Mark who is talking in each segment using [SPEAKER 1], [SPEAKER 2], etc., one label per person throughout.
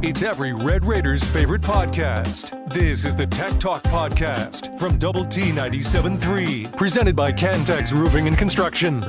[SPEAKER 1] It's every Red Raiders' favorite podcast. This is the Tech Talk Podcast from Double T 97.3, presented by Cantex Roofing and Construction.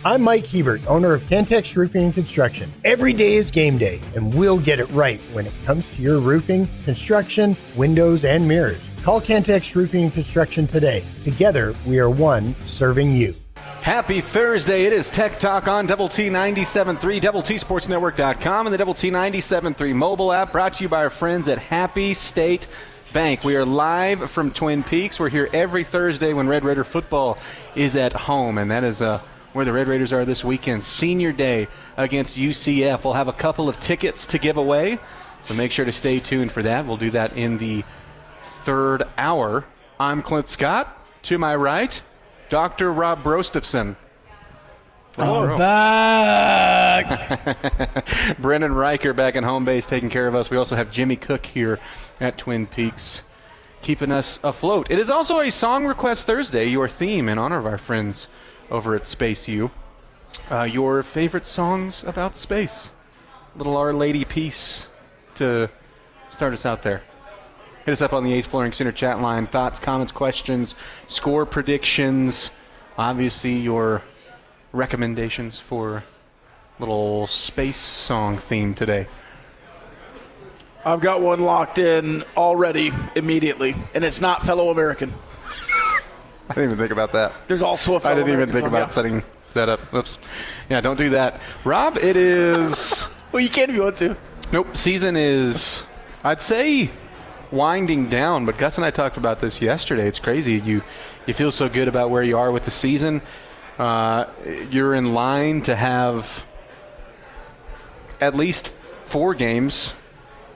[SPEAKER 2] I'm Mike Hebert, owner of Cantex Roofing and Construction. Every day is game day, and we'll get it right when it comes to your roofing, construction, windows, and mirrors. Call Cantex Roofing and Construction today. Together, we are one serving you.
[SPEAKER 3] Happy Thursday. It is Tech Talk on Double T 97.3, DoubleTSportsNetwork.com, and the Double T 97.3 mobile app, brought to you by our friends at Happy State Bank. We are live from Twin Peaks. We're here every Thursday when Red Raider football is at home, and that is where the Red Raiders are this weekend. Senior Day against UCF. We'll have a couple of tickets to give away, so make sure to stay tuned for that. We'll do that in the third hour. I'm Clint Scott. To my right, Dr. Rob Brostefson.
[SPEAKER 4] Back!
[SPEAKER 3] Brennan Riker back in home base taking care of us. We also have Jimmy Cook here at Twin Peaks keeping us afloat. It is also a Song Request Thursday, your theme in honor of our friends over at Space U. Your favorite songs about space. Little Our Lady piece to start us out there. Hit us up on the Ace Flooring Center chat line. Thoughts, comments, questions, score predictions. Obviously, your recommendations for little space song theme today.
[SPEAKER 4] I've got one locked in already, immediately, and it's not Fellow American.
[SPEAKER 3] I didn't even think about that.
[SPEAKER 4] There's also a Fellow American.
[SPEAKER 3] I didn't even think about setting that up. Oops. Yeah, don't do that. Rob, it is...
[SPEAKER 4] Well, you can if you want to.
[SPEAKER 3] Nope. Season is, I'd say, winding down, but Gus and I talked about this yesterday. It's crazy. You feel so good about where you are with the season. You're in line to have at least 4 games.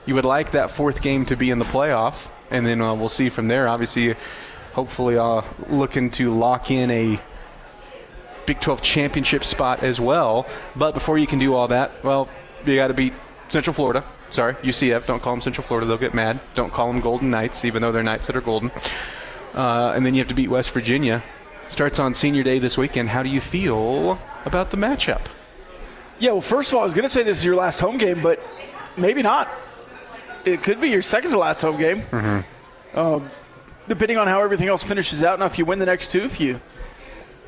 [SPEAKER 3] You would like that 4th game to be in the playoff, and then we'll see from there. Obviously, hopefully looking to lock in a Big 12 championship spot as well. But before you can do all that, well, you got to beat Central Florida. Sorry, UCF. Don't call them Central Florida. They'll get mad. Don't call them Golden Knights, even though they're Knights that are golden. And then you have to beat West Virginia. Starts on Senior Day this weekend. How do you feel about the matchup?
[SPEAKER 4] Yeah, well, first of all, I was going to say this is your last home game, but maybe not. It could be your second to last home game. Mm-hmm. Depending on how everything else finishes out. Now, if you win the next 2, if you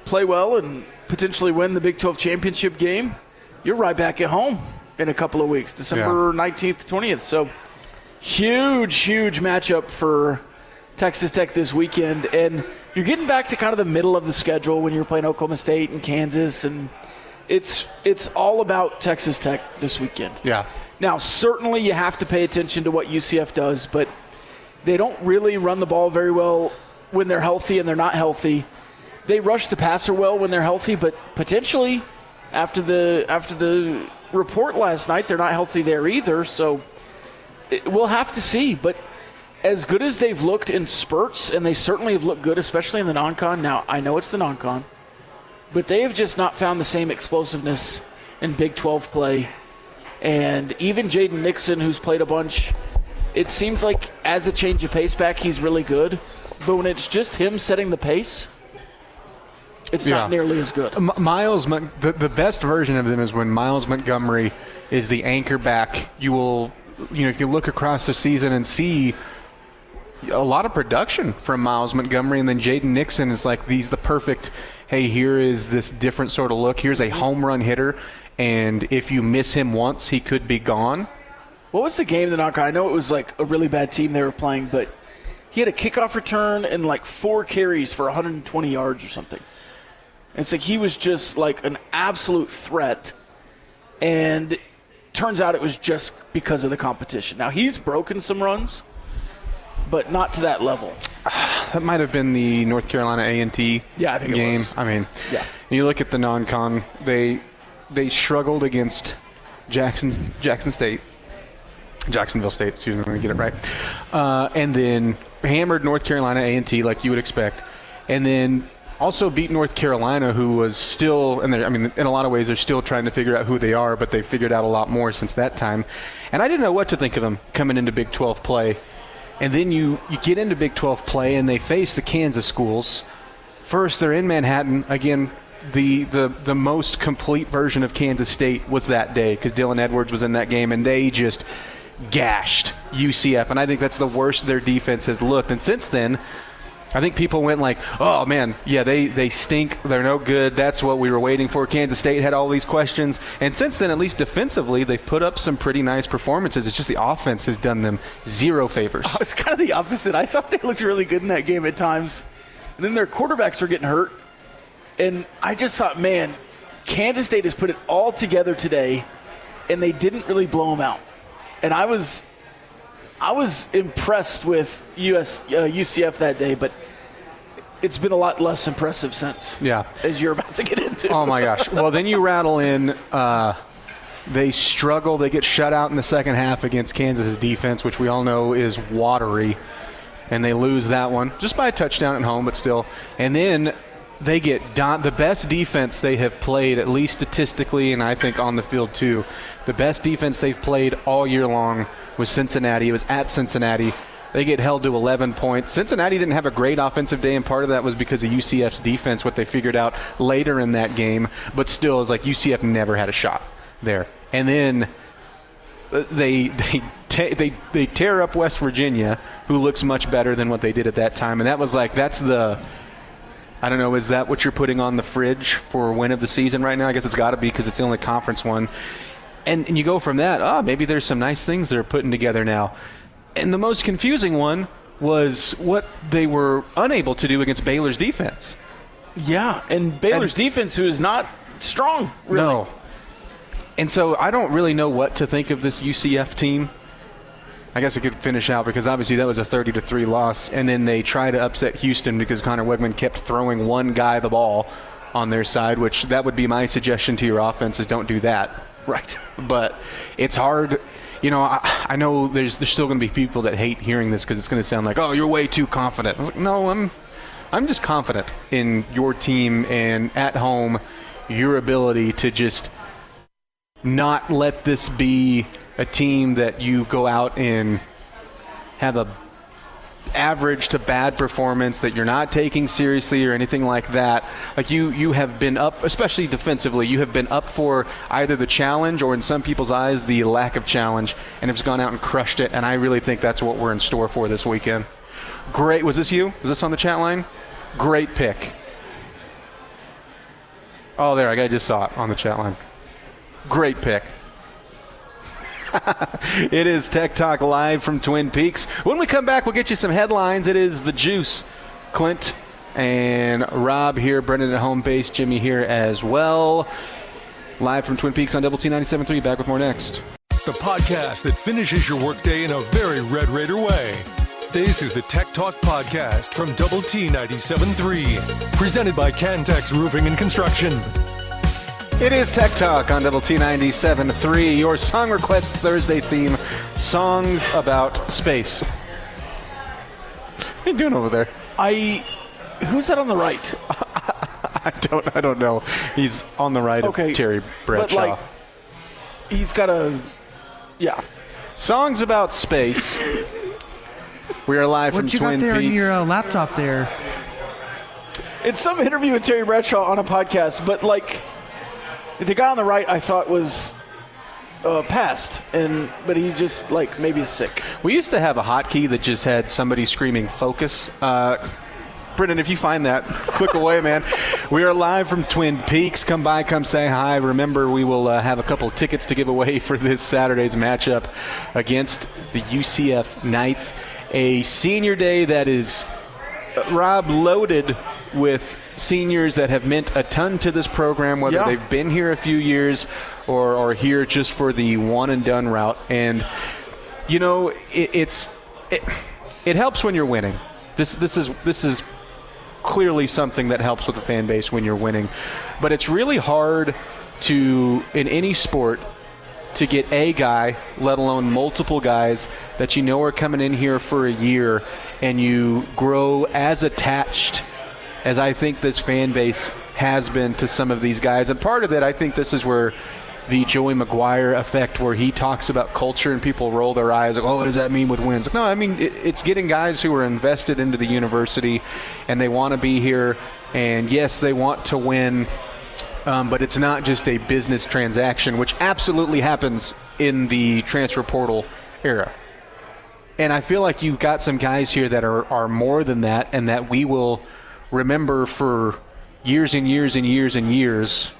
[SPEAKER 4] play well and potentially win the Big 12 championship game, you're right back at home in a couple of weeks, December 19th, 20th. So huge matchup for Texas Tech this weekend. And you're getting back to kind of the middle of the schedule when you're playing Oklahoma State and Kansas. And it's all about Texas Tech this weekend.
[SPEAKER 3] Yeah.
[SPEAKER 4] Now, certainly you have to pay attention to what UCF does, but they don't really run the ball very well when they're healthy and they're not healthy. They rush the passer well when they're healthy, but potentially after the report last night, they're not healthy there either. So we'll have to see. But as good as they've looked in spurts, and they certainly have looked good, especially in the non-con. Now, I know it's the non-con, but they have just not found the same explosiveness in Big 12 play. And even Jaden Nixon, who's played a bunch, it seems like as a change of pace back, he's really good. But when it's just him setting the pace, it's not nearly as good.
[SPEAKER 3] The best version of them is when Miles Montgomery is the anchor back. You will, if you look across the season and see a lot of production from Miles Montgomery, and then Jaden Nixon is like, he's the perfect, hey, here is this different sort of look. Here's a home run hitter, and if you miss him once, he could be gone.
[SPEAKER 4] What was the game that I know it was like a really bad team they were playing, but he had a kickoff return and like 4 carries for 120 yards or something. It's like he was just like an absolute threat, and turns out it was just because of the competition. Now, he's broken some runs, but not to that level.
[SPEAKER 3] That might have been the North Carolina A&T
[SPEAKER 4] I think
[SPEAKER 3] game.
[SPEAKER 4] It was.
[SPEAKER 3] I mean, you look at the non-con, they struggled against Jacksonville State, excuse me, let me get it right, and then hammered North Carolina A&T like you would expect, and then also beat North Carolina, who was still, in a lot of ways, they're still trying to figure out who they are, but they've figured out a lot more since that time. And I didn't know what to think of them coming into Big 12 play. And then you get into Big 12 play, and they face the Kansas schools. First, they're in Manhattan. Again, the most complete version of Kansas State was that day because Dylan Edwards was in that game, and they just gashed UCF, and I think that's the worst their defense has looked. And since then, I think people went like, oh, man, yeah, they stink. They're no good. That's what we were waiting for. Kansas State had all these questions. And since then, at least defensively, they've put up some pretty nice performances. It's just the offense has done them zero favors.
[SPEAKER 4] It's kind of the opposite. I thought they looked really good in that game at times. And then their quarterbacks were getting hurt. And I just thought, man, Kansas State has put it all together today, and they didn't really blow them out. And I was impressed with UCF that day, but it's been a lot less impressive since.
[SPEAKER 3] Yeah.
[SPEAKER 4] As you're about to get into.
[SPEAKER 3] Oh, my gosh. Well, then you rattle in they struggle. They get shut out in the second half against Kansas's defense, which we all know is watery, and they lose that one just by a touchdown at home, but still. And then they get the best defense they have played, at least statistically, and I think on the field too. The best defense they've played all year long was Cincinnati. It was at Cincinnati. They get held to 11 points. Cincinnati didn't have a great offensive day, and part of that was because of UCF's defense, what they figured out later in that game. But still, it's like UCF never had a shot there. And then they tear up West Virginia, who looks much better than what they did at that time. And that was like, that's the, I don't know, is that what you're putting on the fridge for win of the season right now? I guess it's got to be because it's the only conference one. And you go from that, maybe there's some nice things they're putting together now. And the most confusing one was what they were unable to do against Baylor's defense.
[SPEAKER 4] Yeah, and Baylor's defense, who is not strong, really.
[SPEAKER 3] No. And so I don't really know what to think of this UCF team. I guess I could finish out because obviously that was a 30-3 loss. And then they try to upset Houston because Connor Wegman kept throwing one guy the ball on their side, which that would be my suggestion to your offense is don't do that.
[SPEAKER 4] Right.
[SPEAKER 3] But it's hard. You know, I know there's still going to be people that hate hearing this because it's going to sound like, oh, you're way too confident. I was like, no, I'm just confident in your team and at home, your ability to just not let this be a team that you go out and have a average to bad performance that you're not taking seriously or anything like that. Like you have been up, especially defensively, you have been up for either the challenge or in some people's eyes the lack of challenge and have gone out and crushed it, and I really think that's what we're in store for this weekend. Great. Was this you? Was this on the chat line? Great pick. Oh, there, I just saw it on the chat line. Great pick. It is Tech Talk live from Twin Peaks. When we come back, we'll get you some headlines. It is the Juice, Clint and Rob here, Brendan at home base, Jimmy here as well. Live from Twin Peaks on Double T 97.3. Back with more next.
[SPEAKER 1] The podcast that finishes your workday in a very Red Raider way. This is the Tech Talk Podcast from Double T 97.3. Presented by Cantex Roofing and Construction.
[SPEAKER 3] It is Tech Talk on Double T 97.3, your Song Request Thursday theme, songs about space. What are you doing over there?
[SPEAKER 4] Who's that on the right?
[SPEAKER 3] I don't know. He's on the right of Terry Bradshaw.
[SPEAKER 4] But he's got yeah.
[SPEAKER 3] Songs about space. We are live from Twin Peaks.
[SPEAKER 5] What you got there on your laptop there?
[SPEAKER 4] It's some interview with Terry Bradshaw on a podcast, but the guy on the right I thought was passed, but he just maybe is sick.
[SPEAKER 3] We used to have a hotkey that just had somebody screaming focus. Brendan, if you find that, click away, man. We are live from Twin Peaks. Come by, come say hi. Remember, we will have a couple of tickets to give away for this Saturday's matchup against the UCF Knights. A senior day that is, Rob, loaded with seniors that have meant a ton to this program, whether they've been here a few years or are here just for the one-and-done route. And, you know, it helps when you're winning. This is clearly something that helps with the fan base when you're winning. But it's really hard to, in any sport, to get a guy, let alone multiple guys, that you know are coming in here for a year and you grow as attached as I think this fan base has been to some of these guys. And part of it, I think this is where the Joey Maguire effect, where he talks about culture and people roll their eyes, like, oh, what does that mean with wins? No, I mean, it's getting guys who are invested into the university and they want to be here. And yes, they want to win, but it's not just a business transaction, which absolutely happens in the transfer portal era. And I feel like you've got some guys here that are more than that, and that we will remember for years and years and years and years,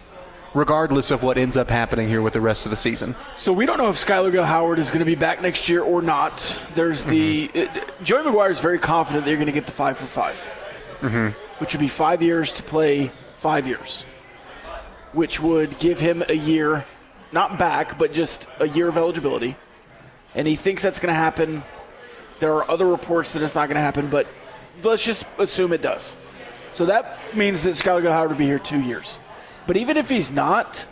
[SPEAKER 3] regardless of what ends up happening here with the rest of the season.
[SPEAKER 4] So we don't know if Skylar Howard is going to be back next year or not. There's Joey McGuire is very confident they're going to get the 5 for 5, which would be 5 years to play 5 years, which would give him a year, not back, but just a year of eligibility. And he thinks that's going to happen. There are other reports that it's not going to happen, but let's just assume it does. So that means that Skylar Howard will be here 2 years. But even if he's not,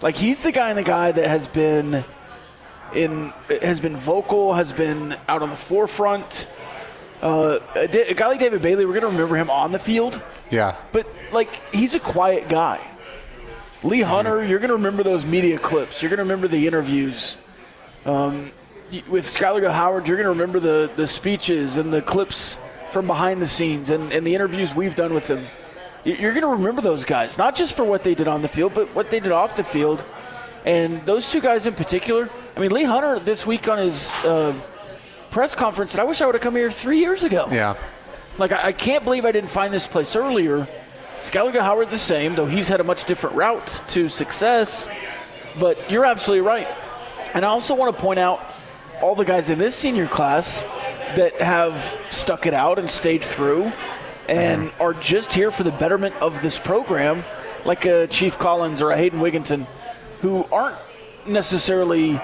[SPEAKER 4] like, he's the guy that has been vocal, has been out on the forefront. A guy like David Bailey, we're going to remember him on the field.
[SPEAKER 3] Yeah.
[SPEAKER 4] But, like, he's a quiet guy. Lee Hunter, you're going to remember those media clips. You're going to remember the interviews. With Skylar Howard, you're going to remember the speeches and the clips from behind the scenes and the interviews we've done with him. You're going to remember those guys, not just for what they did on the field, but what they did off the field. And those two guys in particular, I mean, Lee Hunter this week on his press conference said, I wish I would have come here 3 years ago.
[SPEAKER 3] Yeah.
[SPEAKER 4] Like, I can't believe I didn't find this place earlier. Skylar Howard the same, though he's had a much different route to success. But you're absolutely right. And I also want to point out all the guys in this senior class that have stuck it out and stayed through and are just here for the betterment of this program, like a Chief Collins or a Hayden Wigginton, who aren't necessarily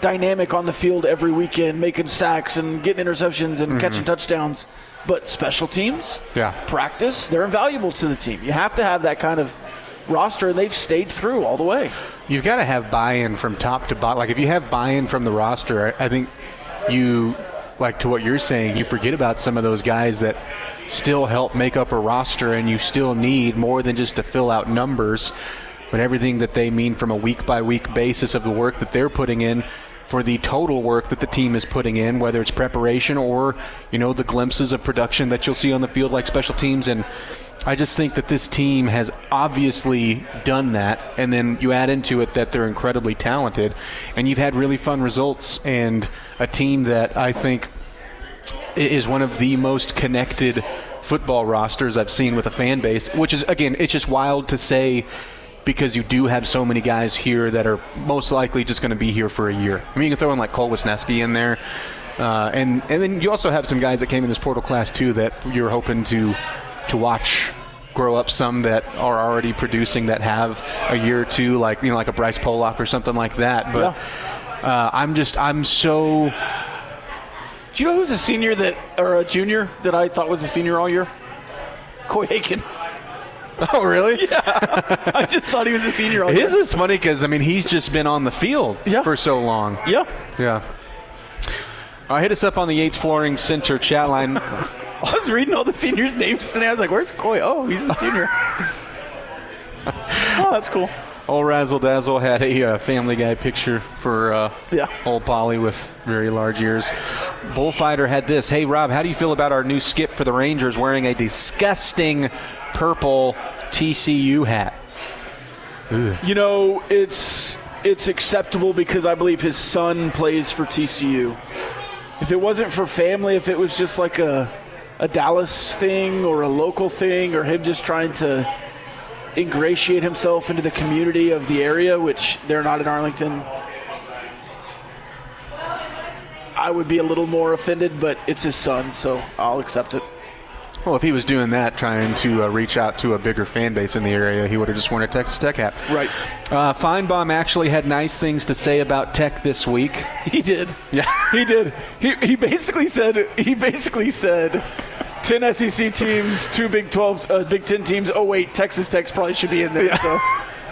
[SPEAKER 4] dynamic on the field every weekend, making sacks and getting interceptions and catching touchdowns, but special teams, practice, they're invaluable to the team. You have to have that kind of roster, and they've stayed through all the way.
[SPEAKER 3] You've got to have buy-in from top to bottom. Like, if you have buy-in from the roster, I think you, like to what you're saying, you forget about some of those guys that still help make up a roster, and you still need more than just to fill out numbers, but everything that they mean from a week-by-week basis of the work that they're putting in for the total work that the team is putting in, whether it's preparation or, the glimpses of production that you'll see on the field like special teams. And I just think that this team has obviously done that, and then you add into it that they're incredibly talented, and you've had really fun results, and a team that I think is one of the most connected football rosters I've seen with a fan base, which is, again, it's just wild to say because you do have so many guys here that are most likely just going to be here for a year. I mean, you can throw in like Cole Wisniewski in there, and then you also have some guys that came in this portal class too that you're hoping to watch grow up, some that are already producing that have a year or two, like like a Bryce Pollock or something like that. But I'm so.
[SPEAKER 4] Do you know who's a senior or a junior that I thought was a senior all year? Coy Aiken.
[SPEAKER 3] Oh, really?
[SPEAKER 4] Yeah. I just thought he was a senior all year.
[SPEAKER 3] His is funny because, he's just been on the field for so long.
[SPEAKER 4] Yeah.
[SPEAKER 3] Yeah. Hit us up on the Yates Flooring Center chat line.
[SPEAKER 4] I was reading all the seniors' names today. I was like, where's Coy? Oh, he's a junior. Oh, that's cool.
[SPEAKER 3] Old Razzle Dazzle had a Family Guy picture for old Polly with very large ears. Bullfighter had this. Hey, Rob, how do you feel about our new skip for the Rangers wearing a disgusting purple TCU hat? Ugh.
[SPEAKER 4] It's acceptable because I believe his son plays for TCU. If it wasn't for family, if it was just like a Dallas thing or a local thing or him just trying to ingratiate himself into the community of the area, which they're not in Arlington, I would be a little more offended, but it's his son, so I'll accept it.
[SPEAKER 3] Well, if he was doing that, trying to reach out to a bigger fan base in the area, he would have just worn a Texas Tech hat.
[SPEAKER 4] Right.
[SPEAKER 3] Feinbaum actually had nice things to say about Tech this week.
[SPEAKER 4] He did.
[SPEAKER 3] Yeah,
[SPEAKER 4] he did. He basically said 10 SEC teams, 2 Big 10 teams. Oh wait, Texas Tech probably should be in there. Yeah.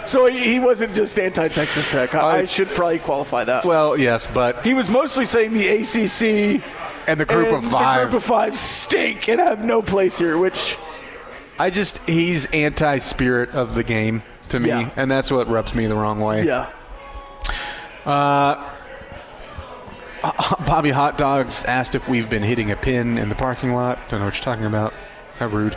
[SPEAKER 4] So he wasn't just anti-Texas Tech. I should probably qualify that.
[SPEAKER 3] Well, yes, but
[SPEAKER 4] he was mostly saying the ACC
[SPEAKER 3] and the group of five
[SPEAKER 4] stink and have no place here, which
[SPEAKER 3] he's anti-spirit of the game to me, and that's what rubs me the wrong way.
[SPEAKER 4] Yeah.
[SPEAKER 3] Bobby Hot Dogs asked if we've been hitting a pin in the parking lot. Don't know what you're talking about. How rude.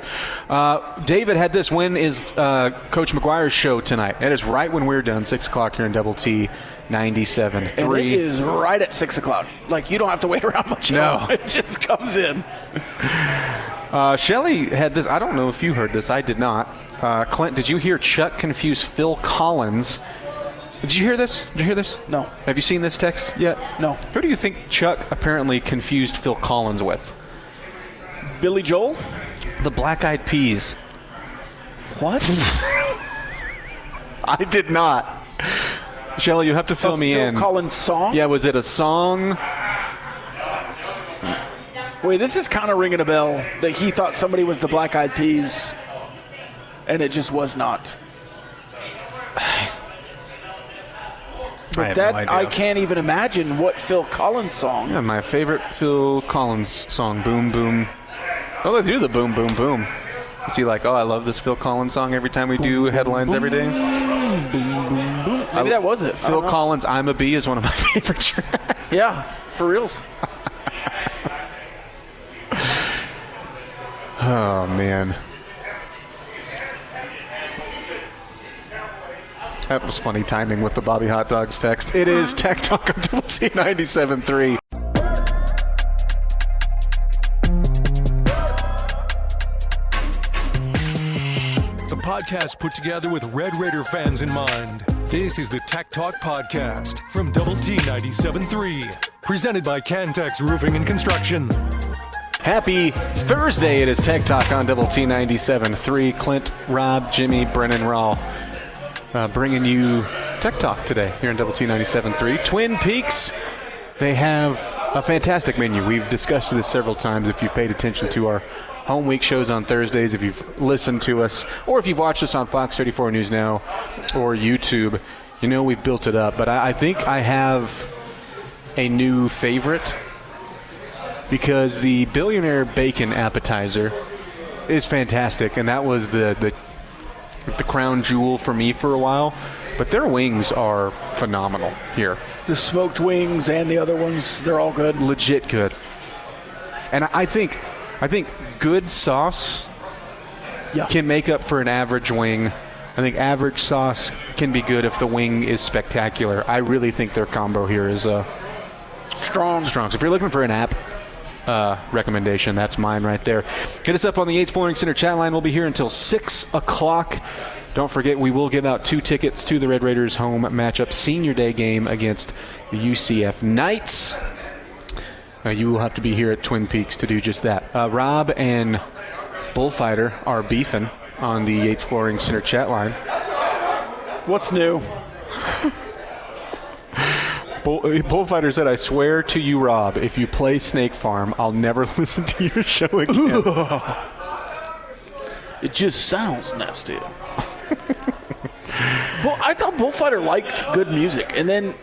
[SPEAKER 3] David had this. When is Coach McGuire's show tonight? It is right when we're done, 6 o'clock here in Double T 97.3.
[SPEAKER 4] And it is right at 6 o'clock. Like, you don't have to wait around much.
[SPEAKER 3] No.
[SPEAKER 4] It just comes in.
[SPEAKER 3] Shelly had this. I don't know if you heard this. I did not. Clint, did you hear Chuck confuse Phil Collins? Did you hear this?
[SPEAKER 4] No.
[SPEAKER 3] Have you seen this text yet?
[SPEAKER 4] No.
[SPEAKER 3] Who do you think Chuck apparently confused Phil Collins with?
[SPEAKER 4] Billy Joel?
[SPEAKER 3] The Black Eyed Peas.
[SPEAKER 4] What?
[SPEAKER 3] I did not. Shelly, you have to fill me in.
[SPEAKER 4] Phil Collins song?
[SPEAKER 3] Yeah, was it a song?
[SPEAKER 4] Wait, this is kind of ringing a bell that he thought somebody was the Black Eyed Peas, and it just was not.
[SPEAKER 3] I have no idea.
[SPEAKER 4] I can't even imagine what Phil Collins song.
[SPEAKER 3] Yeah, my favorite Phil Collins song, Boom Boom. Oh, they do the Boom Boom Boom. Is he like, oh, I love this Phil Collins song every time we do headlines every day?
[SPEAKER 4] Boom, boom, boom. Maybe that was it.
[SPEAKER 3] Phil Collins' I'm a Bee is one of my favorite tracks.
[SPEAKER 4] Yeah, it's for reals.
[SPEAKER 3] Oh, man. That was funny timing with the Bobby Hot Dogs text. It is Tech Talk on Double T 97.3.
[SPEAKER 1] The podcast put together with Red Raider fans in mind. This is the Tech Talk Podcast from Double T 97.3. Presented by Cantex Roofing and Construction.
[SPEAKER 3] Happy Thursday. It is Tech Talk on Double T 97.3. Clint, Rob, Jimmy, Brennan, Rawl. Bringing you Tech Talk today here in Double T 97.3. Twin Peaks, they have a fantastic menu. We've discussed this several times if you've paid attention to our home week shows on Thursdays, if you've listened to us, or if you've watched us on Fox 34 News Now or YouTube. You know we've built it up. But I think I have a new favorite because the Billionaire Bacon appetizer is fantastic, and that was the crown jewel for me for a while, but their wings are phenomenal here.
[SPEAKER 4] The smoked wings and the other ones, they're all good.
[SPEAKER 3] Legit good. And I think good sauce can make up for an average wing. I think average sauce can be good if the wing is spectacular. I really think their combo here is
[SPEAKER 4] strong.
[SPEAKER 3] So if you're looking for an app recommendation, that's mine right there. Hit us up on the Yates Flooring Center chat line. We'll be here until 6 o'clock. Don't forget, we will give out 2 tickets to the Red Raiders home matchup senior day game against the UCF Knights. You will have to be here at Twin Peaks to do just that. Rob and Bullfighter are beefing on the Yates Flooring Center chat line.
[SPEAKER 4] What's new?
[SPEAKER 3] Bullfighter said, I swear to you, Rob, if you play Snake Farm, I'll never listen to your show again.
[SPEAKER 4] It just sounds nasty. I thought Bullfighter liked good music, and then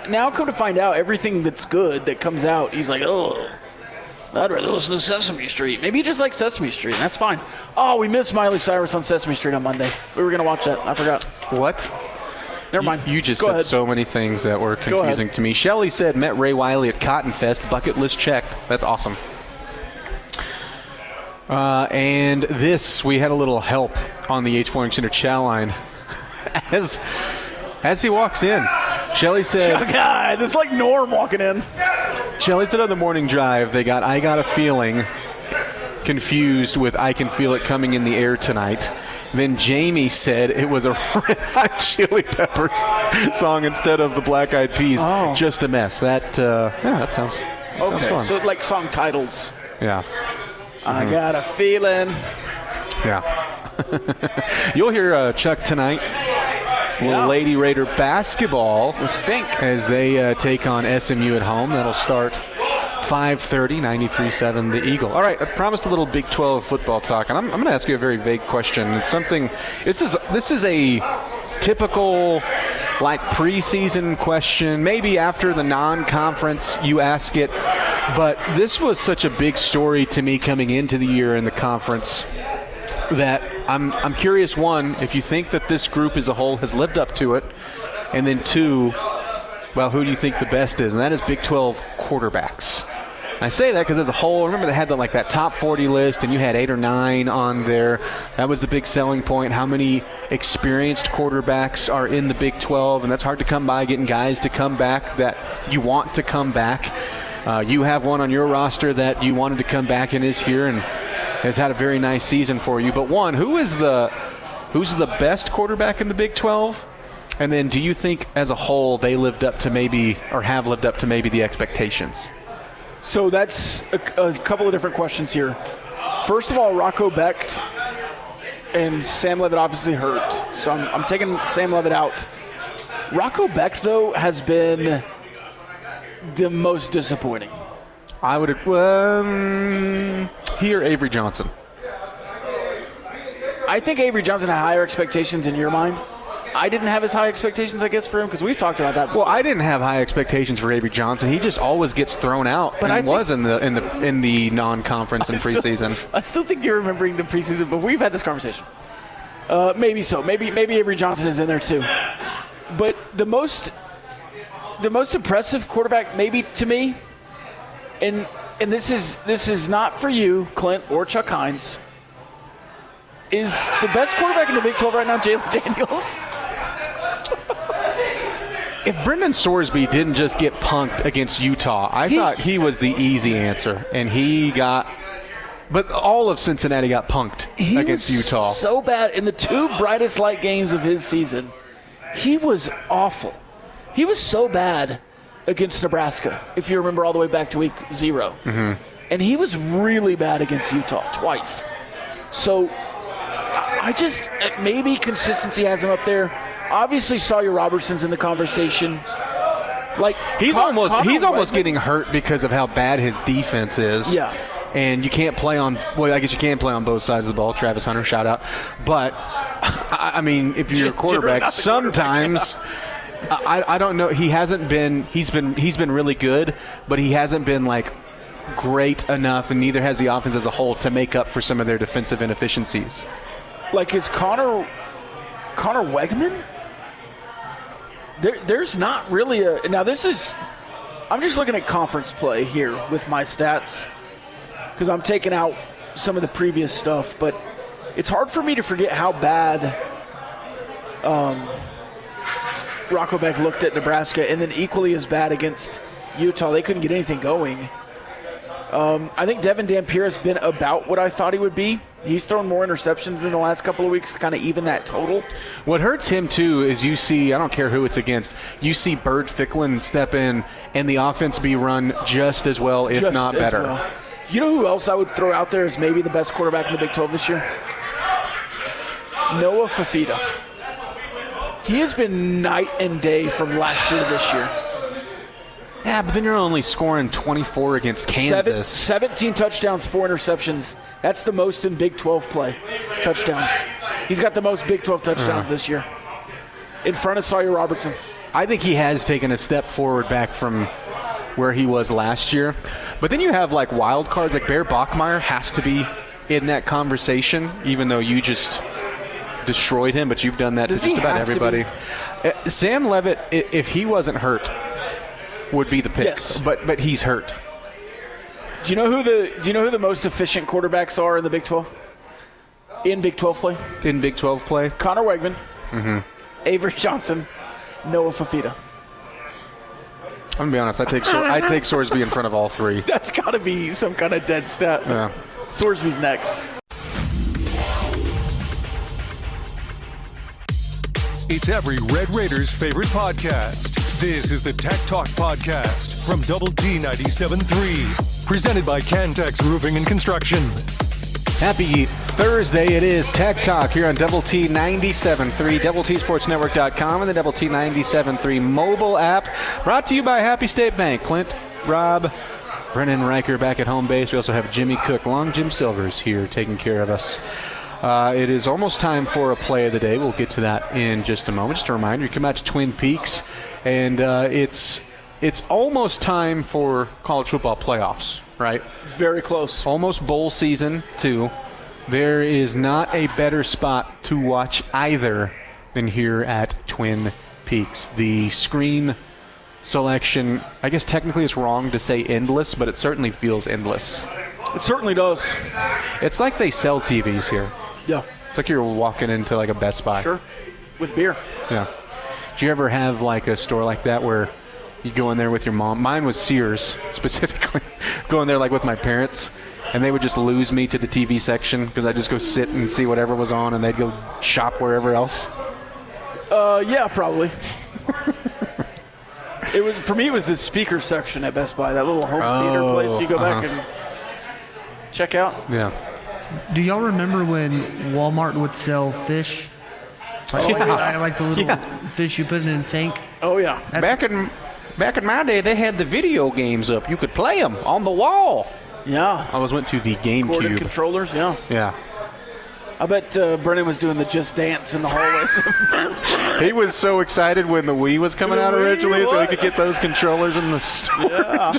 [SPEAKER 4] now come to find out, everything that's good that comes out, he's like, oh, I'd rather listen to Sesame Street. Maybe you just like Sesame Street, and that's fine. Oh, we missed Miley Cyrus on Sesame Street on Monday. We were going to watch that. I forgot.
[SPEAKER 3] What?
[SPEAKER 4] Never mind.
[SPEAKER 3] You just
[SPEAKER 4] Go
[SPEAKER 3] said
[SPEAKER 4] ahead.
[SPEAKER 3] so many things that were confusing to me. Shelly said, met Ray Wiley at Cotton Fest. Bucket list checked. That's awesome. And this, we had a little help on the H Flooring Center chat line. As he walks in, Shelly said...
[SPEAKER 4] Oh, God, it's like Norm walking in.
[SPEAKER 3] Shelly said on the morning drive, they got I Got a Feeling confused with I Can Feel It Coming in the Air Tonight. Then Jamie said it was a Red Hot Chili Peppers song instead of the Black Eyed Peas.
[SPEAKER 4] Oh.
[SPEAKER 3] Just a mess. That sounds fun.
[SPEAKER 4] So like song titles.
[SPEAKER 3] Yeah.
[SPEAKER 4] I got a feeling.
[SPEAKER 3] Yeah. You'll hear Chuck tonight.
[SPEAKER 4] Yeah.
[SPEAKER 3] Lady Raider basketball
[SPEAKER 4] With Fink.
[SPEAKER 3] as they take on SMU at home. That'll start 5:30, 93.7 the Eagle. All right, I promised a little Big 12 football talk, and I'm going to ask you a very vague question. It's something. This is a typical like preseason question. Maybe after the non-conference you ask it, but this was such a big story to me coming into the year in the conference that I'm curious, one, if you think that this group as a whole has lived up to it, and then two, well, who do you think the best is? And that is Big 12 quarterbacks. I say that because as a whole, remember they had that top 40 list, and you had 8 or 9 on there. That was the big selling point. How many experienced quarterbacks are in the Big 12? And that's hard to come by, getting guys to come back that you want to come back. You have one on your roster that you wanted to come back and is here and has had a very nice season for you. But who's the best quarterback in the Big 12? And then do you think as a whole they lived up to have lived up to the expectations?
[SPEAKER 4] So that's a couple of different questions here. First of all, Rocco Becht and Sam Levitt obviously hurt. So I'm taking Sam Levitt out. Rocco Becht, though, has been the most disappointing.
[SPEAKER 3] I would he or Avery Johnson?
[SPEAKER 4] I think Avery Johnson had higher expectations in your mind. I didn't have as high expectations, I guess, for him because we've talked about that before.
[SPEAKER 3] Well, I didn't have high expectations for Avery Johnson. He just always gets thrown out, but in the non-conference and preseason.
[SPEAKER 4] I still think you're remembering the preseason, but we've had this conversation. Maybe so. Maybe Avery Johnson is in there too. But the most impressive quarterback, maybe to me, and this is not for you, Clint or Chuck Hines, is the best quarterback in the Big 12 right now, Jalen Daniels.
[SPEAKER 3] If Brendan Sorsby didn't just get punked against Utah, I thought he was the easy answer, and but all of Cincinnati got punked against Utah.
[SPEAKER 4] So bad in the 2 brightest light games of his season. He was awful. He was so bad against Nebraska, if you remember all the way back to week 0.
[SPEAKER 3] Mm-hmm.
[SPEAKER 4] And he was really bad against Utah twice. So I just, maybe consistency has him up there. Obviously, Sawyer Robertson's in the conversation.
[SPEAKER 3] He's almost getting hurt because of how bad his defense is.
[SPEAKER 4] Yeah.
[SPEAKER 3] And you can't play on, I guess you can play on both sides of the ball. Travis Hunter, shout out. But, I mean, if you're a quarterback, sometimes, I don't know. He's been really good, but he hasn't been, great enough, and neither has the offense as a whole to make up for some of their defensive inefficiencies.
[SPEAKER 4] Is Connor Wegman? There's not really now this is, I'm just looking at conference play here with my stats because I'm taking out some of the previous stuff, but it's hard for me to forget how bad Rocco Becht looked at Nebraska, and then equally as bad against Utah. They couldn't get anything going. I think Devin Dampier has been about what I thought he would be. He's thrown more interceptions in the last couple of weeks, kind of even that total.
[SPEAKER 3] What hurts him, too, is you see, I don't care who it's against, you see Bird Ficklin step in and the offense be run just as well, if not better. Well.
[SPEAKER 4] You know who else I would throw out there as maybe the best quarterback in the Big 12 this year? Noah Fafita. He has been night and day from last year to this year.
[SPEAKER 3] Yeah, but then you're only scoring 24 against Kansas.
[SPEAKER 4] 17 touchdowns, 4 interceptions. That's the most in Big 12 play, touchdowns. He's got the most Big 12 touchdowns this year, in front of Sawyer Robertson.
[SPEAKER 3] I think he has taken a step forward back from where he was last year. But then you have wild cards, Bear Bachmeier has to be in that conversation, even though you just destroyed him, but you've done that to just about everybody. Sam Levitt, if he wasn't hurt, would be the pick.
[SPEAKER 4] Yes.
[SPEAKER 3] But he's hurt.
[SPEAKER 4] Do you know who the most efficient quarterbacks are in the Big 12? In Big 12 play?
[SPEAKER 3] In Big 12 play?
[SPEAKER 4] Connor Wegman, Avery Johnson, Noah Fafita.
[SPEAKER 3] I'm going to be honest, I take Sorsby in front of all 3.
[SPEAKER 4] That's got to be some kind of dead stat.
[SPEAKER 3] Yeah.
[SPEAKER 4] Sorsby's next.
[SPEAKER 1] It's every Red Raiders' favorite podcast. This is the Tech Talk Podcast from Double T 97.3, presented by Cantex Roofing and Construction.
[SPEAKER 3] Happy Thursday. It is Tech Talk here on Double T 97.3, DoubleTSportsNetwork.com, and the Double T 97.3 mobile app. Brought to you by Happy State Bank. Clint, Rob, Brennan Riker back at home base. We also have Jimmy Cook, Long Jim Silvers here taking care of us. It is almost time for a play of the day. We'll get to that in just a moment. Just a reminder, you come out to Twin Peaks, and it's almost time for college football playoffs, right?
[SPEAKER 4] Very close.
[SPEAKER 3] Almost bowl season, too. There is not a better spot to watch either than here at Twin Peaks. The screen selection, I guess technically it's wrong to say endless, but it certainly feels endless.
[SPEAKER 4] It certainly does.
[SPEAKER 3] It's like they sell TVs here.
[SPEAKER 4] Yeah.
[SPEAKER 3] It's like you're walking into like a Best Buy.
[SPEAKER 4] Sure. With beer.
[SPEAKER 3] Yeah. Do you ever have like a store like that where you go in there with your mom? Mine was Sears, specifically. Go in there like with my parents, and they would just lose me to the TV section because I'd just go sit and see whatever was on, and they'd go shop wherever else.
[SPEAKER 4] Yeah, probably. For me, it was the speaker section at Best Buy, that little home theater place you go back and check out.
[SPEAKER 3] Yeah.
[SPEAKER 5] Do y'all remember when Walmart would sell fish? Like the little fish you put in a tank?
[SPEAKER 4] Oh, yeah.
[SPEAKER 3] Back in my day, they had the video games up. You could play them on the wall.
[SPEAKER 4] Yeah.
[SPEAKER 3] I went to the
[SPEAKER 4] Corded
[SPEAKER 3] GameCube.
[SPEAKER 4] controllers, yeah.
[SPEAKER 3] Yeah.
[SPEAKER 4] I bet Brennan was doing the Just Dance in the hallways.
[SPEAKER 3] He was so excited when the Wii was coming out originally, so he could get those controllers in the store.
[SPEAKER 4] Yeah.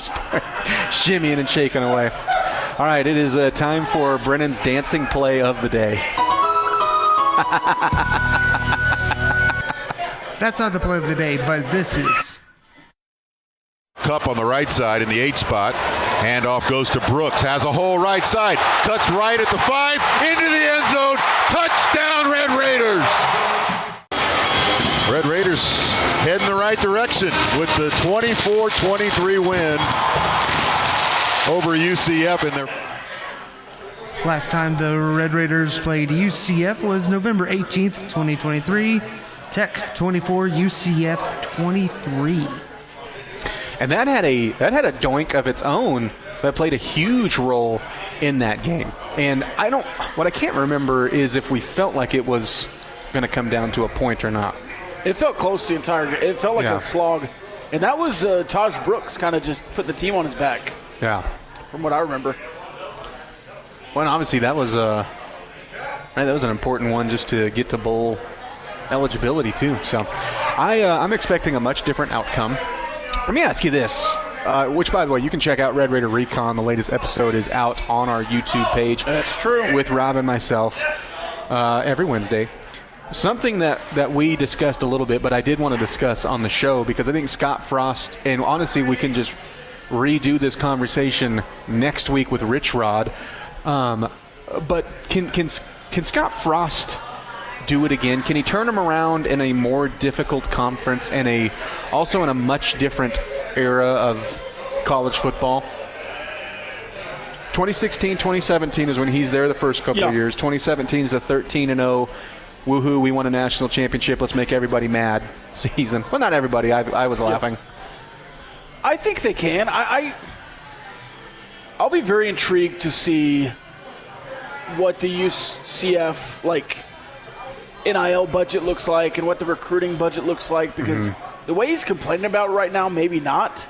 [SPEAKER 3] Shimmying and shaking away. All right, it is time for Brennan's dancing play of the day.
[SPEAKER 5] That's not the play of the day, but this is.
[SPEAKER 6] Cup on the right side in the 8 spot. Handoff goes to Brooks. Has a hole right side. Cuts right at the 5. Into the end zone. Touchdown, Red Raiders. Red Raiders head in the right direction with the 24-23 win over UCF in their.
[SPEAKER 5] Last time the Red Raiders played UCF was November 18th, 2023. Tech 24, UCF 23.
[SPEAKER 3] And that had a doink of its own that played a huge role in that game. And what I can't remember is if we felt like it was going to come down to a point or not.
[SPEAKER 4] It felt close the entire game. It felt like a slog. And that was Taj Brooks kind of just put the team on his back.
[SPEAKER 3] Yeah.
[SPEAKER 4] From what I remember.
[SPEAKER 3] Well, obviously that was an important one just to get to bowl eligibility too. So I'm expecting a much different outcome. Let me ask you this, which, by the way, you can check out Red Raider Recon. The latest episode is out on our YouTube page.
[SPEAKER 4] That's true.
[SPEAKER 3] With Rob and myself every Wednesday. Something that we discussed a little bit, but I did want to discuss on the show because I think Scott Frost, and honestly we can just redo this conversation next week with Rich Rod. But can Scott Frost do it again? Can he turn them around in a more difficult conference and also in a much different era of college football? 2016, 2017 is when he's there the first couple of years. 2017 is a 13-0, woohoo, we won a national championship, let's make everybody mad season. Well, not everybody. I was laughing.
[SPEAKER 4] I think they can. I'll be very intrigued to see what the UCF NIL budget looks like and what the recruiting budget looks like, because the way he's complaining about it right now, maybe not.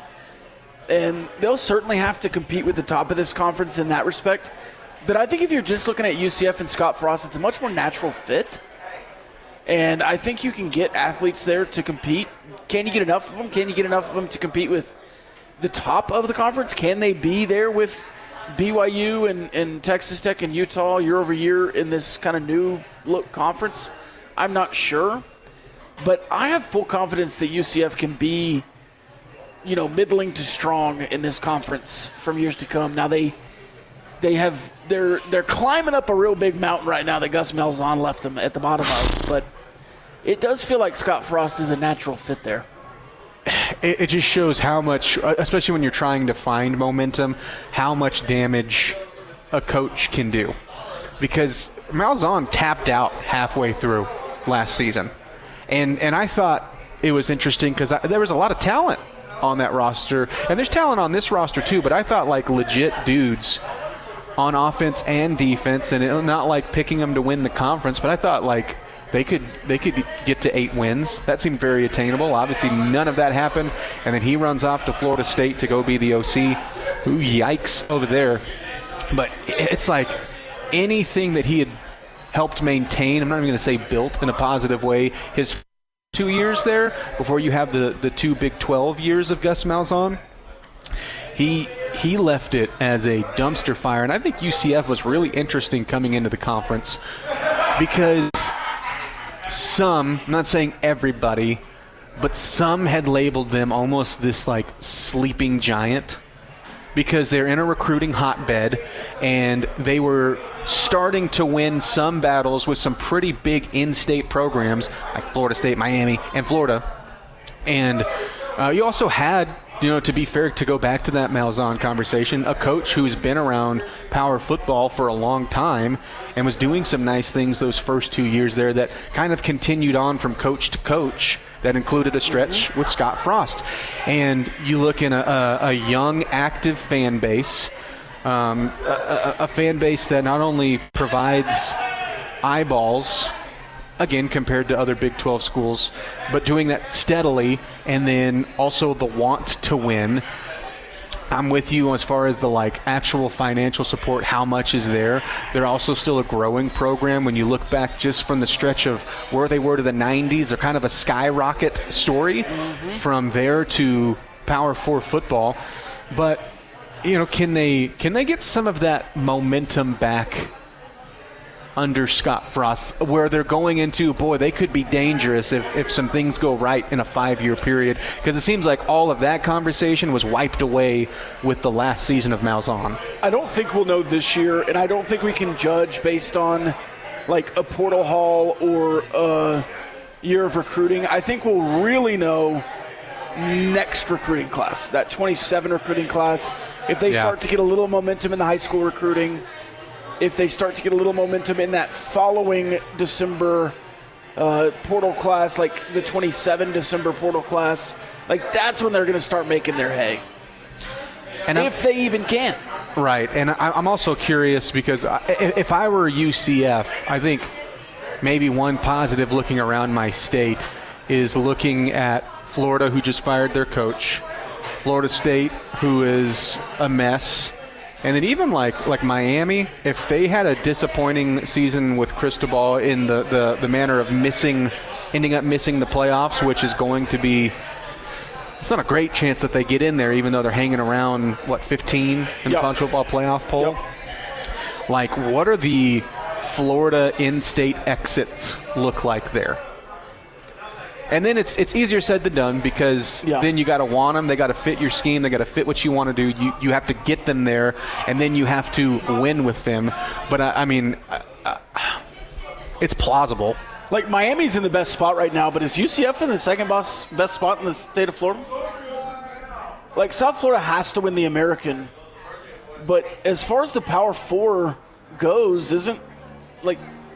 [SPEAKER 4] And they'll certainly have to compete with the top of this conference in that respect. But I think if you're just looking at UCF and Scott Frost, it's a much more natural fit. And I think you can get athletes there to compete. Can you get enough of them? Can you get enough of them to compete with the top of the conference? Can they be there with BYU and Texas Tech and Utah year over year in this kind of new look conference? I'm not sure. But I have full confidence that UCF can be, middling to strong in this conference from years to come. Now they're climbing up a real big mountain right now that Gus Malzahn left them at the bottom of. But it does feel like Scott Frost is a natural fit there.
[SPEAKER 3] It just shows how much, especially when you're trying to find momentum, how much damage a coach can do. Because Malzahn tapped out halfway through last season. And I thought it was interesting because there was a lot of talent on that roster. And there's talent on this roster too, but I thought legit dudes on offense and defense, and not picking them to win the conference, but I thought they could get to 8 wins. That seemed very attainable. Obviously, none of that happened, and then he runs off to Florida State to go be the OC. Ooh, yikes over there. But it's anything that he had helped maintain, I'm not even going to say built in a positive way, his 2 years there before you have the 2 Big 12 years of Gus Malzahn, he left it as a dumpster fire. And I think UCF was really interesting coming into the conference because I'm not saying everybody, but some had labeled them almost this like sleeping giant because they're in a recruiting hotbed and they were starting to win some battles with some pretty big in-state programs like Florida State, Miami, and Florida. And you also had, to be fair, to go back to that Malzahn conversation, a coach who's been around power football for a long time and was doing some nice things those first 2 years there that kind of continued on from coach to coach. That included a stretch with Scott Frost. And you look in a young, active fan base, a fan base that not only provides eyeballs, again, compared to other Big 12 schools, but doing that steadily, and then also the want to win. I'm with you as far as the actual financial support, how much is there. They're also still a growing program. When you look back just from the stretch of where they were to the 90s, they're kind of a skyrocket story from there to Power 4 football. But, can they get some of that momentum back under Scott Frost, where they're going into, they could be dangerous if some things go right in a 5-year period? Because it seems like all of that conversation was wiped away with the last season of Malzahn.
[SPEAKER 4] I don't think we'll know this year, and I don't think we can judge based on a portal haul or a year of recruiting. I think we'll really know next recruiting class, that 27 recruiting class. If they start to get a little momentum in the high school recruiting, if they start to get a little momentum in that following December portal class, like the 27 December portal class, that's when they're going to start making their hay. And if they even can.
[SPEAKER 3] Right, and I'm also curious because if I were UCF, I think maybe one positive looking around my state is looking at Florida, who just fired their coach, Florida State, who is a mess, and then even like Miami, if they had a disappointing season with Cristobal in the manner of ending up missing the playoffs, which is going to be, it's not a great chance that they get in there, even though they're hanging around, 15 in the college football playoff poll? Yep. What are the Florida in-state exits look like there? And then it's easier said than done because then you got to want them. They got to fit your scheme. They got to fit what you want to do. You have to get them there, and then you have to win with them. But, it's plausible.
[SPEAKER 4] Miami's in the best spot right now, but is UCF in the second best spot in the state of Florida? South Florida has to win the American. But as far as the Power 4 goes, isn't,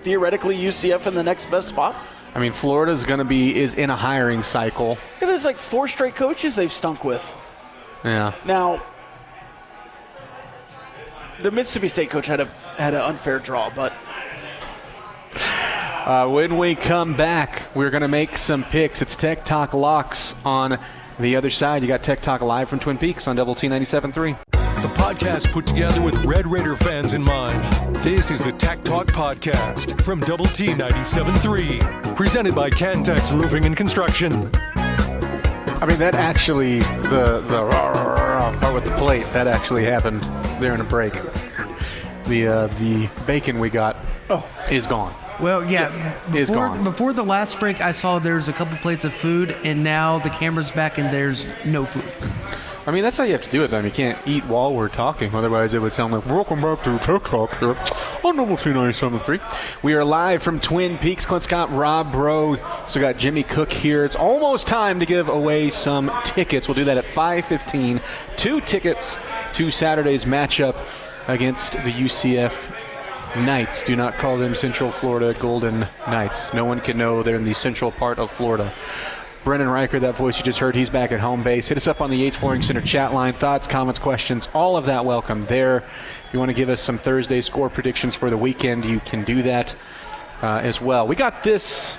[SPEAKER 4] theoretically UCF in the next best spot?
[SPEAKER 3] Florida's going to is in a hiring cycle.
[SPEAKER 4] Yeah, there's 4 straight coaches they've stunk with.
[SPEAKER 3] Yeah.
[SPEAKER 4] Now, the Mississippi State coach had an unfair draw, but.
[SPEAKER 3] When we come back, we're going to make some picks. It's Tech Talk Locks on the other side. You got Tech Talk live from Twin Peaks on Double T 97.3.
[SPEAKER 1] The podcast put together with Red Raider fans in mind. This is the Tech Talk Podcast from Double T 97.3, presented by Cantex Roofing and Construction.
[SPEAKER 3] That actually, the part with the plate, that actually happened there in a break. The bacon we got is gone.
[SPEAKER 5] Well, yeah, before the last break, I saw there's a couple plates of food, and now the camera's back and there's no food.
[SPEAKER 3] That's how you have to do it, then. You can't eat while we're talking. Otherwise, it would sound like, welcome back to Tech Talk here on Double T 97.3. We are live from Twin Peaks. Clint Scott, Rob Breaux. So got Jimmy Cook here. It's almost time to give away some tickets. We'll do that at 5:15. 2 tickets to Saturday's matchup against the UCF Knights. Do not call them Central Florida Golden Knights. No one can know they're in the central part of Florida. Brennan Riker, that voice you just heard, he's back at home base. Hit us up on the Yates Flooring Center chat line. Thoughts, comments, questions, all of that welcome there. If you want to give us some Thursday score predictions for the weekend, you can do that as well. We got this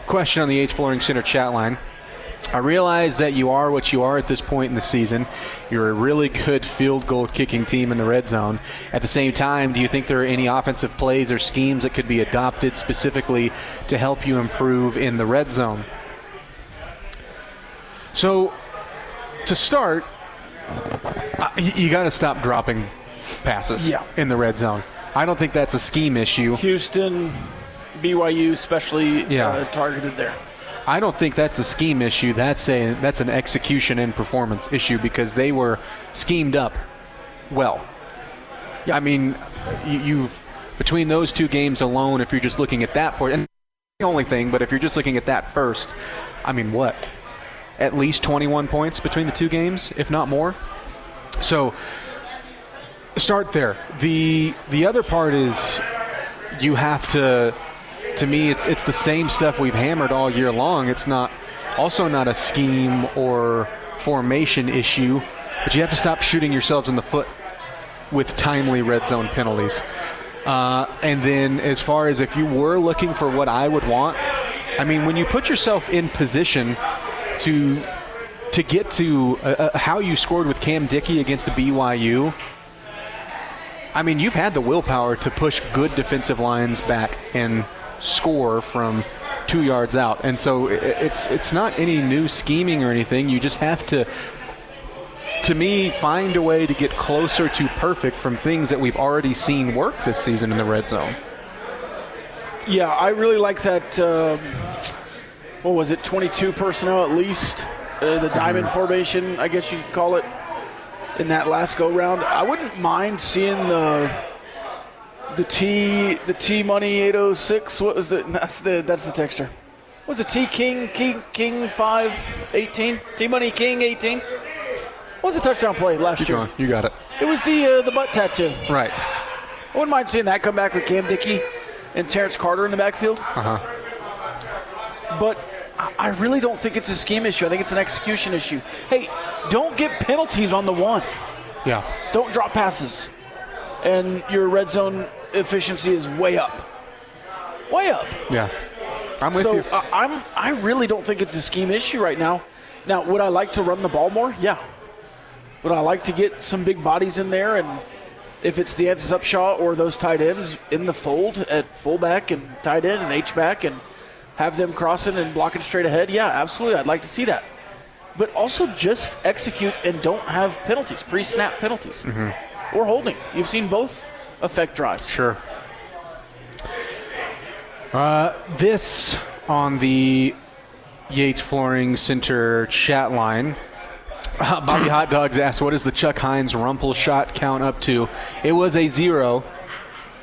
[SPEAKER 3] question on the Yates Flooring Center chat line. I realize that you are what you are at this point in the season. You're a really good field goal kicking team in the red zone. At the same time, do you think there are any offensive plays or schemes that could be adopted specifically to help you improve in the red zone? So, to start, you got to stop dropping passes in the red zone. I don't think that's a scheme issue.
[SPEAKER 4] Houston, BYU especially targeted there.
[SPEAKER 3] I don't think that's a scheme issue. That's an execution and performance issue because they were schemed up well.
[SPEAKER 4] Yeah.
[SPEAKER 3] I mean, you've between those two games alone, if you're just looking at that point, and the only thing, but if you're just looking at that first, I mean, what? At least 21 points between the two games, if not more. So start there. The other part is you have to me, it's the same stuff we've hammered all year long. It's not a scheme or formation issue, but you have to stop shooting yourselves in the foot with timely red zone penalties. And then as far as if you were looking for what I would want, I mean, when you put yourself in position to get to how you scored with Cam Dickey against a BYU, I mean, you've had the willpower to push good defensive lines back and score from 2 yards out. And so it's not any new scheming or anything. You just have to me, find a way to get closer to perfect from things that we've already seen work this season in the red zone.
[SPEAKER 4] Yeah, I really like that, 22 personnel at least, the diamond formation, I guess you could call it, in that last go-round. I wouldn't mind seeing the T Money 806. What was that's the texture. What was it King 518? T Money King 18? What was the touchdown play last year?
[SPEAKER 3] You got it.
[SPEAKER 4] It was the butt tattoo.
[SPEAKER 3] Right.
[SPEAKER 4] I wouldn't mind seeing that come back with Cam Dickey and Terrence Carter in the backfield. But I really don't think it's a scheme issue. I think it's an execution issue. Hey, don't get penalties on the one.
[SPEAKER 3] Yeah.
[SPEAKER 4] Don't drop passes. And your red zone efficiency is way up. Way up.
[SPEAKER 3] Yeah. I'm with you.
[SPEAKER 4] I really don't think it's a scheme issue right now. Now, would I like to run the ball more? Yeah. Would I like to get some big bodies in there, and if it's DeAnthony Upshaw or those tight ends in the fold at fullback and tight end and H-back and have them crossing and blocking straight ahead, yeah, absolutely, I'd like to see that. But also just execute and don't have penalties, pre-snap penalties. Or holding. You've seen both affect drives.
[SPEAKER 3] Sure. This on the Yates Flooring Center chat line. Bobby Hot Dogs asked, what does the Chuck Hines Rumpel shot count up to? It was a 0.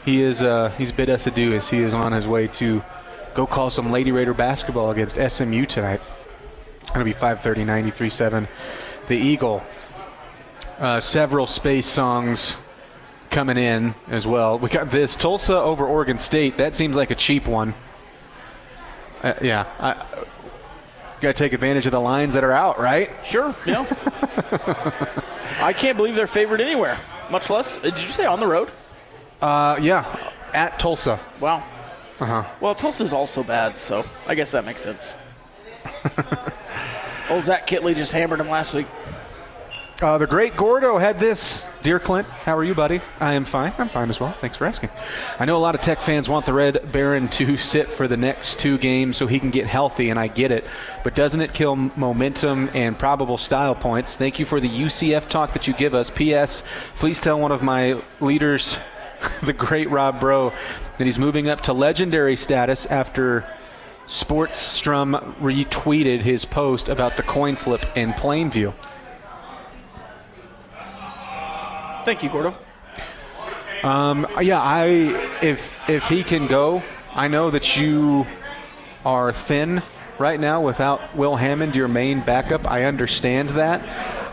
[SPEAKER 3] He's bid us adieu as he is on his way to go call some Lady Raider basketball against SMU tonight. It'll be 5:30, 93.7. The Eagle. Several space songs coming in as well. We got this Tulsa over Oregon State. That seems like a cheap one. Yeah. Got to take advantage of the lines that are out, right?
[SPEAKER 4] Sure, yeah. I can't believe they're favored anywhere, much less, did you say on the road?
[SPEAKER 3] Yeah, at Tulsa.
[SPEAKER 4] Wow. Well, Tulsa's also bad, so I guess that makes sense. Old Zach Kitley just hammered him last week.
[SPEAKER 3] The great Gordo had this. Dear Clint, how are you, buddy? I am fine. I'm fine as well. Thanks for asking. I know a lot of Tech fans want the Red Baron to sit for the next 2 games so he can get healthy, and I get it. But doesn't it kill momentum and probable style points? Thank you for the UCF talk that you give us. P.S. Please tell one of my leaders, the great Rob Breaux, that he's moving up to legendary status after Sportstrom retweeted his post about the coin flip in Plainview.
[SPEAKER 4] Thank you, Gordo.
[SPEAKER 3] Yeah, if he can go, I know that you are thin right now without Will Hammond, your main backup. I understand that,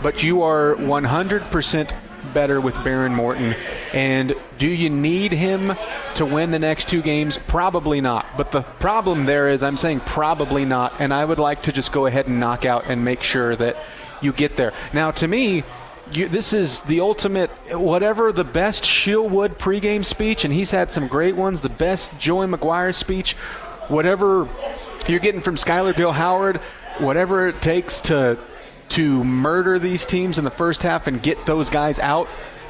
[SPEAKER 3] but you are 100% better with Baron Morton. And do you need him to win the next 2 games? Probably not. But the problem there is I'm saying probably not, and I would like to just go ahead and knock out and make sure that you get there. Now, to me, this is the ultimate, whatever the best Shieldwood pregame speech, and he's had some great ones, the best Joey McGuire speech, whatever you're getting from Skylar Bill Howard, whatever it takes to murder these teams in the first half and get those guys out,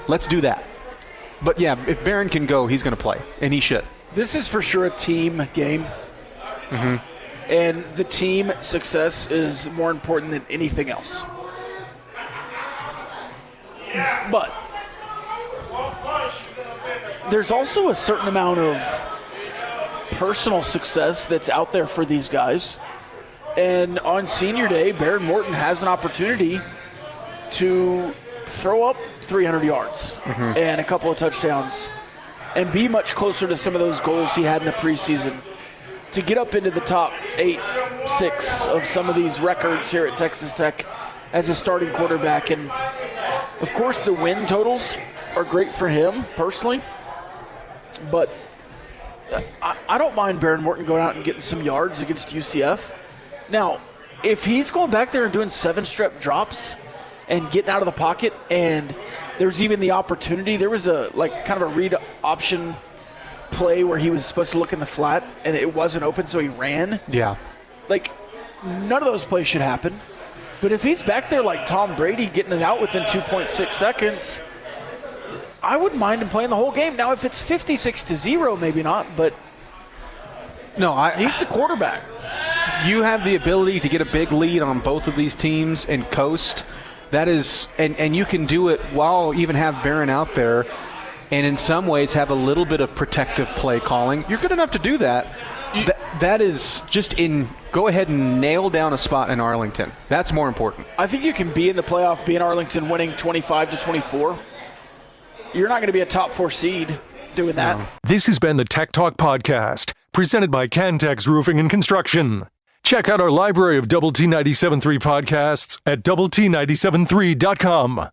[SPEAKER 3] let's do that. But, yeah, if Barron can go, he's going to play, and he should.
[SPEAKER 4] This is for sure a team game. And the team success is more important than anything else. But there's also a certain amount of personal success that's out there for these guys. And on senior day, Baron Morton has an opportunity to throw up 300 yards and a couple of touchdowns and be much closer to some of those goals he had in the preseason, to get up into the top 8, 6 of some of these records here at Texas Tech as a starting quarterback. And, of course, the win totals are great for him personally, but I don't mind Baron Morton going out and getting some yards against UCF. Now, if he's going back there and doing 7-step drops and getting out of the pocket, and there's even the opportunity, there was a kind of a read option play where he was supposed to look in the flat and it wasn't open, so he ran.
[SPEAKER 3] Yeah.
[SPEAKER 4] None of those plays should happen. But if he's back there like Tom Brady, getting it out within 2.6 seconds, I wouldn't mind him playing the whole game. Now, if it's 56-0, maybe not, but he's the quarterback.
[SPEAKER 3] You have the ability to get a big lead on both of these teams and coast. That is, and you can do it while even have Barron out there, and in some ways have a little bit of protective play calling. You're good enough to do that. That is just go ahead and nail down a spot in Arlington. That's more important.
[SPEAKER 4] I think you can be in the playoff, be in Arlington winning 25-24. You're not going to be a top 4 seed doing that.
[SPEAKER 3] No.
[SPEAKER 1] This has been the Tech Talk Podcast, presented by Cantex Roofing and Construction. Check out our library of Double T 97.3 podcasts at doublet97.3.com.